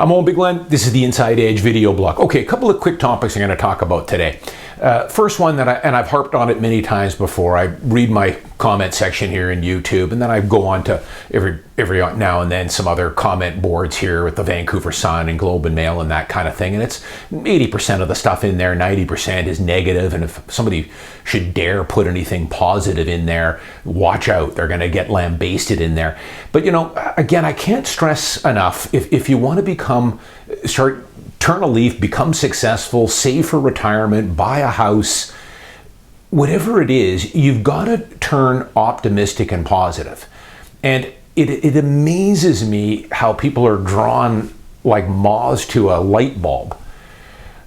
I'm Owen Bigland. This is the Inside Edge video blog. Okay, a couple of quick topics I'm going to talk about today. First one I've harped on it many times before. I read my comment section here in YouTube, and then I go on to every now and then some other comment boards here with the Vancouver Sun and Globe and Mail and that kind of thing. And it's 80% of the stuff in there, 90% is negative. And if somebody should dare put anything positive in there, watch out. They're going to get lambasted in there. But you know, again, I can't stress enough, if you want to turn a leaf, become successful, save for retirement, buy a house, whatever it is, you've got to turn optimistic and positive. And it amazes me how people are drawn like moths to a light bulb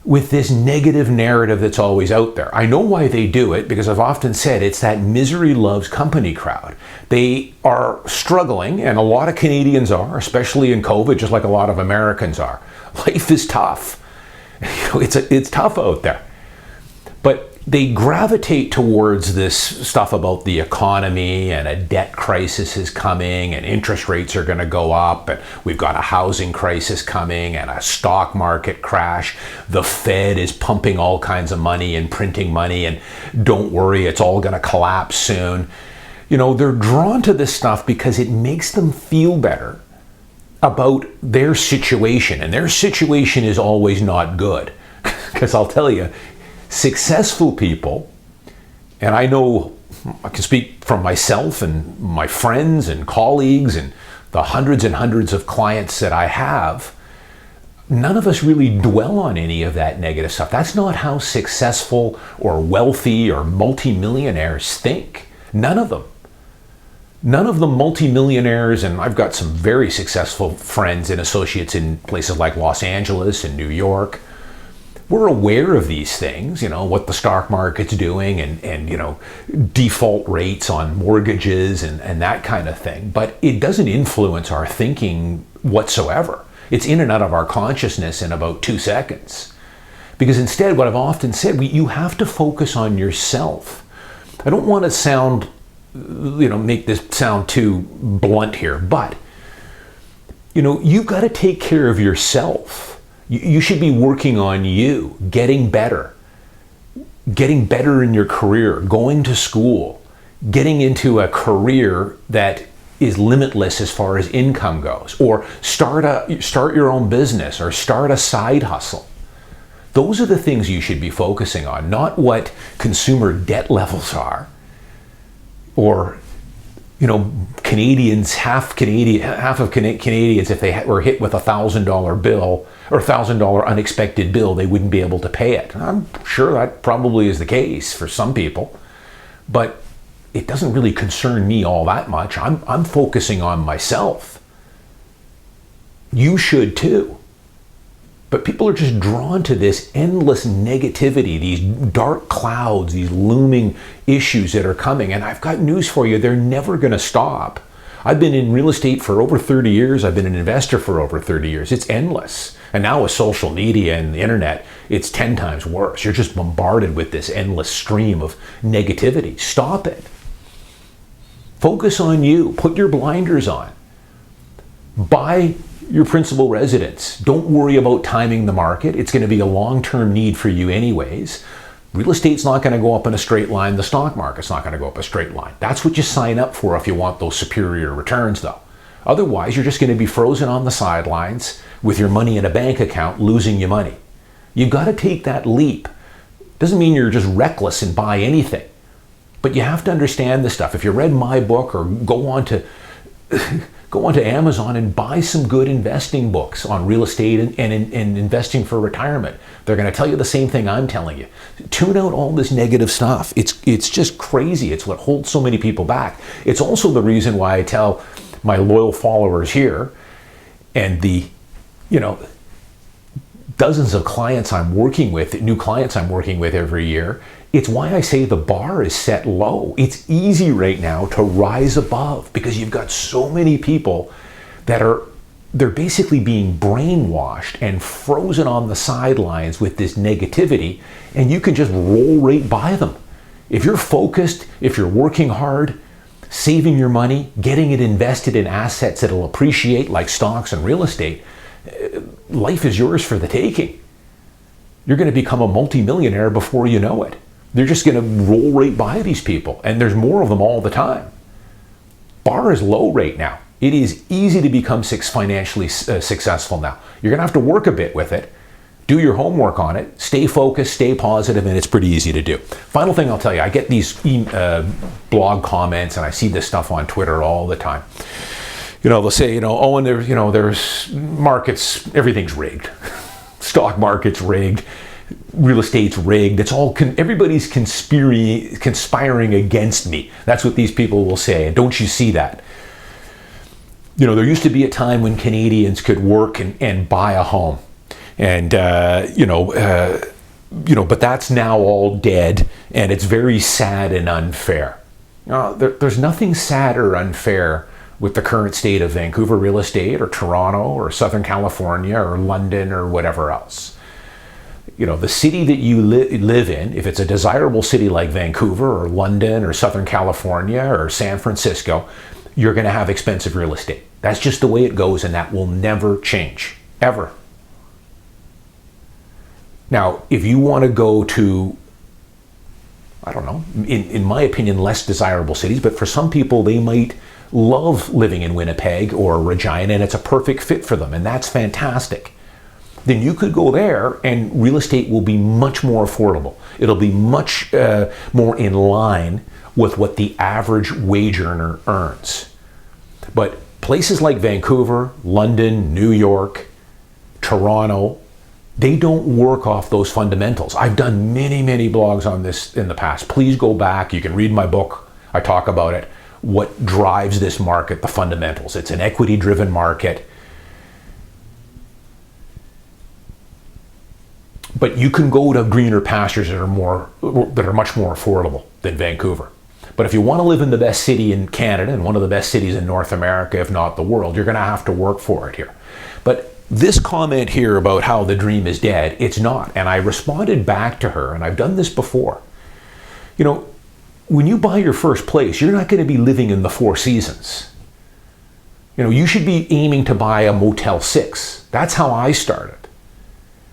with this negative narrative that's always out there. I know why they do it, because I've often said it's that misery loves company crowd. They are struggling, and a lot of Canadians are, especially in COVID, just like a lot of Americans are. Life is tough. It's tough out there. But they gravitate towards this stuff about the economy, and a debt crisis is coming, and interest rates are going to go up, and we've got a housing crisis coming, and a stock market crash. The Fed is pumping all kinds of money and printing money, and don't worry, it's all going to collapse soon. You know, they're drawn to this stuff because it makes them feel better about their situation, and their situation is always not good. Because I'll tell you, successful people, and I know I can speak from myself and my friends and colleagues and the hundreds and hundreds of clients that I have, none of us really dwell on any of that negative stuff. That's not how successful or wealthy or multimillionaires think. None of them. None of the multimillionaires, and I've got some very successful friends and associates in places like Los Angeles and New York. We're aware of these things, you know, what the stock market's doing, and you know, default rates on mortgages and that kind of thing. But it doesn't influence our thinking whatsoever. It's in and out of our consciousness in about 2 seconds. Because instead, what I've often said, you have to focus on yourself. I don't want to sound, you know, make this sound too blunt here, but you know, you've got to take care of yourself. You should be working on you, getting better in your career, going to school, getting into a career that is limitless as far as income goes, or start your own business, or start a side hustle. Those are the things you should be focusing on, not what consumer debt levels are, or you know, half of Canadians, if they were hit with $1,000 bill or $1,000 unexpected bill, they wouldn't be able to pay it. I'm sure that probably is the case for some people, but it doesn't really concern me all that much. I'm focusing on myself. You should too. But people are just drawn to this endless negativity, these dark clouds, these looming issues that are coming. And I've got news for you, they're never going to stop. I've been in real estate for over 30 years. I've been an investor for over 30 years. It's endless. And now with social media and the internet, it's 10 times worse. You're just bombarded with this endless stream of negativity. Stop it. Focus on you. Put your blinders on. Buy your principal residence. Don't worry about timing the market. It's going to be a long-term need for you anyways. Real estate's not going to go up in a straight line. The stock market's not going to go up a straight line. That's what you sign up for if you want those superior returns, though. Otherwise, you're just going to be frozen on the sidelines with your money in a bank account, losing your money. You've got to take that leap. Doesn't mean you're just reckless and buy anything. But you have to understand this stuff. If you read my book, or go on to Amazon and buy some good investing books on real estate and investing for retirement. They're going to tell you the same thing I'm telling you. Tune out all this negative stuff. It's just crazy. It's what holds so many people back. It's also the reason why I tell my loyal followers here, and the, you know, dozens of clients I'm working with, new clients I'm working with every year, it's why I say the bar is set low. It's easy right now to rise above, because you've got so many people that they're basically being brainwashed and frozen on the sidelines with this negativity, and you can just roll right by them. If you're focused, if you're working hard, saving your money, getting it invested in assets that'll appreciate like stocks and real estate, life is yours for the taking. You're going to become a multimillionaire before you know it. They're just going to roll right by these people, and there's more of them all the time. Bar is low right now. It is easy to become financially successful now. You're going to have to work a bit with it. Do your homework on it. Stay focused, stay positive, and it's pretty easy to do. Final thing I'll tell you, I get these blog comments, and I see this stuff on Twitter all the time. They'll say, Owen, there's markets, everything's rigged. Stock market's rigged. Real estate's rigged. It's all everybody's conspiring against me. That's what these people will say. And don't you see that? There used to be a time when Canadians could work and buy a home, and but that's now all dead, and it's very sad and unfair. There's nothing sad or unfair with the current state of Vancouver real estate, or Toronto, or Southern California, or London, or whatever else. The city that you live in, if it's a desirable city like Vancouver, or London, or Southern California, or San Francisco, you're going to have expensive real estate. That's just the way it goes, and that will never change, ever. Now, if you want to go to, I don't know, in my opinion, less desirable cities, but for some people, they might love living in Winnipeg or Regina, and it's a perfect fit for them, and that's fantastic. Then you could go there, and real estate will be much more affordable. It'll be much more in line with what the average wage earner earns. But places like Vancouver, London, New York, Toronto, they don't work off those fundamentals. I've done many, many blogs on this in the past. Please go back. You can read my book. I talk about it. What drives this market, the fundamentals. It's an equity-driven market. But you can go to greener pastures that are much more affordable than Vancouver. But if you want to live in the best city in Canada and one of the best cities in North America, if not the world, you're going to have to work for it here. But this comment here about how the dream is dead, it's not. And I responded back to her, and I've done this before. When you buy your first place, you're not going to be living in the Four Seasons. You should be aiming to buy a Motel 6. That's how I started.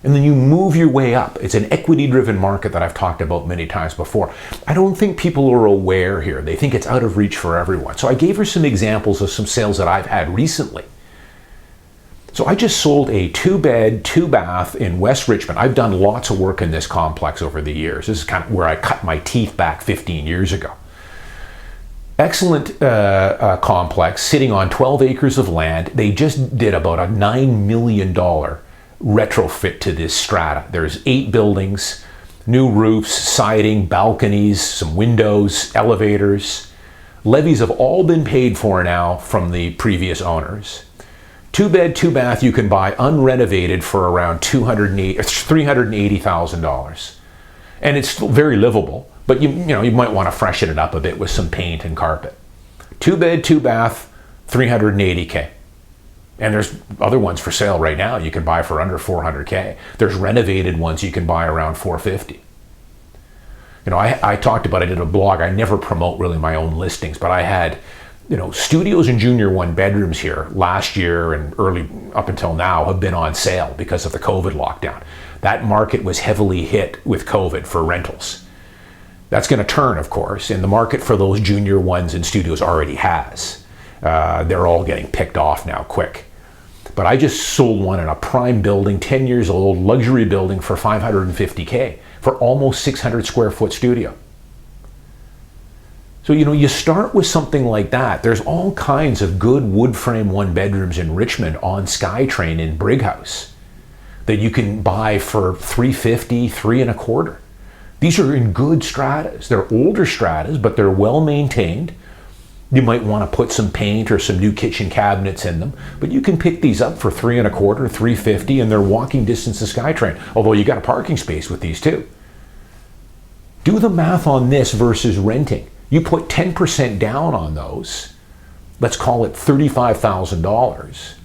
And then you move your way up. It's an equity-driven market that I've talked about many times before. I don't think people are aware here. They think it's out of reach for everyone. So I gave her some examples of some sales that I've had recently. So I just sold a 2-bed, 2-bath in West Richmond. I've done lots of work in this complex over the years. This is kind of where I cut my teeth back 15 years ago. Excellent complex, sitting on 12 acres of land. They just did about a $9 million retrofit to this strata. There's 8 buildings, new roofs, siding, balconies, some windows, elevators. Levies have all been paid for now from the previous owners. 2-bed, 2-bath you can buy unrenovated for around $380,000. And it's still very livable, but you might want to freshen it up a bit with some paint and carpet. 2-bed, 2-bath, $380K. And there's other ones for sale right now you can buy for under $400K. There's renovated ones you can buy around $450. I talked about, I did a blog, I never promote really my own listings, but I had studios and junior 1-bedrooms here last year and early up until now have been on sale because of the COVID lockdown. That market was heavily hit with COVID for rentals. That's going to turn, of course, and the market for those junior 1s and studios already has. They're all getting picked off now quick. But I just sold one in a prime building, 10 years old, luxury building for $550K for almost 600 square foot studio. So, you start with something like that. There's all kinds of good wood frame 1-bedrooms in Richmond on SkyTrain in Brighouse that you can buy for $350, $325. These are in good stratas. They're older stratas, but they're well maintained. You might want to put some paint or some new kitchen cabinets in them, but you can pick these up for $325, $350, and they're walking distance to SkyTrain, although you got a parking space with these too. Do the math on this versus renting. You put 10% down on those, let's call it $35,000.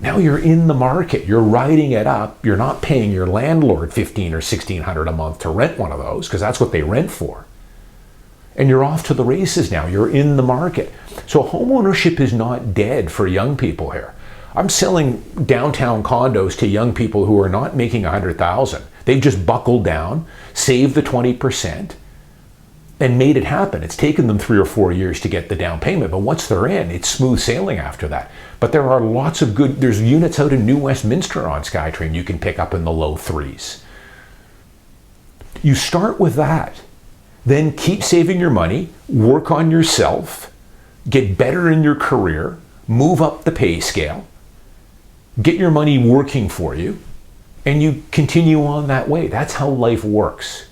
Now you're in the market, you're riding it up, you're not paying your landlord $1,500 or $1,600 a month to rent one of those, because that's what they rent for. And you're off to the races now, you're in the market. So homeownership is not dead for young people here. I'm selling downtown condos to young people who are not making $100,000. They've just buckled down, saved the 20%, and made it happen. It's taken them 3 or 4 years to get the down payment, but once they're in, it's smooth sailing after that. But there are lots of there's units out in New Westminster on SkyTrain you can pick up in the low 3s. You start with that. Then keep saving your money, work on yourself, get better in your career, move up the pay scale, get your money working for you, and you continue on that way. That's how life works.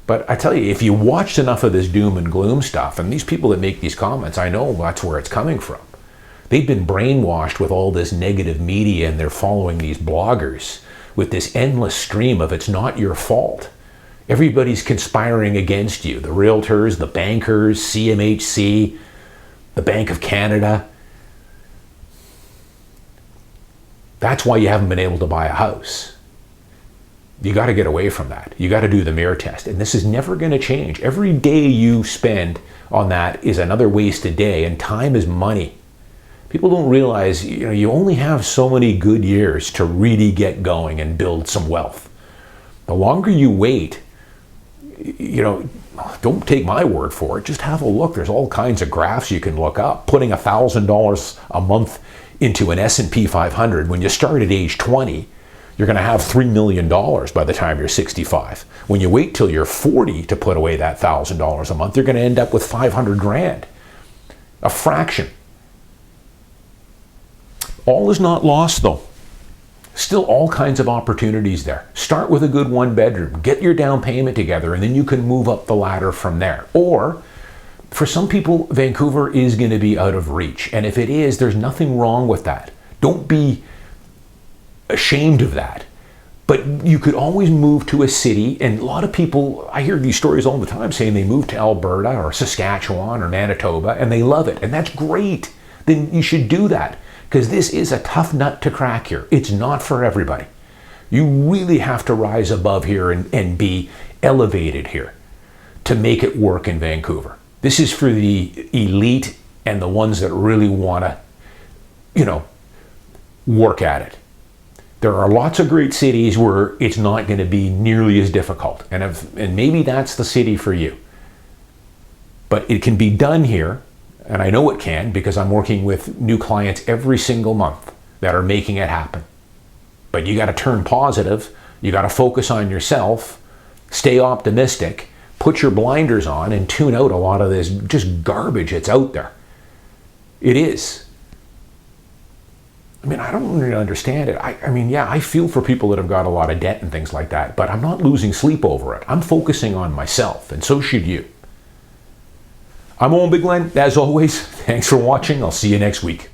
But I tell you, if you watched enough of this doom and gloom stuff, and these people that make these comments, I know that's where it's coming from. They've been brainwashed with all this negative media, and they're following these bloggers with this endless stream of it's not your fault. Everybody's conspiring against you. The realtors, the bankers, CMHC, the Bank of Canada. That's why you haven't been able to buy a house. You got to get away from that. You got to do the mirror test. And this is never going to change. Every day you spend on that is another wasted day, and time is money. People don't realize, you only have so many good years to really get going and build some wealth. The longer you wait, don't take my word for it. Just have a look. There's all kinds of graphs you can look up. Putting $1,000 a month into an S&P 500, when you start at age 20, you're going to have $3 million by the time you're 65. When you wait till you're 40 to put away that $1,000 a month, you're going to end up with 500 grand. A fraction. All is not lost, though. Still all kinds of opportunities there. Start with a good 1-bedroom. Get your down payment together, and then you can move up the ladder from there. Or, for some people, Vancouver is going to be out of reach. And if it is, there's nothing wrong with that. Don't be ashamed of that. But you could always move to a city, and a lot of people, I hear these stories all the time saying they moved to Alberta or Saskatchewan or Manitoba, and they love it. And that's great. Then you should do that. Because this is a tough nut to crack here. It's not for everybody. You really have to rise above here and be elevated here to make it work in Vancouver. This is for the elite and the ones that really want to, work at it. There are lots of great cities where it's not going to be nearly as difficult. And maybe that's the city for you. But it can be done here. And I know it can, because I'm working with new clients every single month that are making it happen. But you got to turn positive. You got to focus on yourself, stay optimistic, put your blinders on, and tune out a lot of this just garbage that's out there. It is. I don't really understand it. I feel for people that have got a lot of debt and things like that, but I'm not losing sleep over it. I'm focusing on myself, and so should you. I'm Owen Bigland. As always, thanks for watching. I'll see you next week.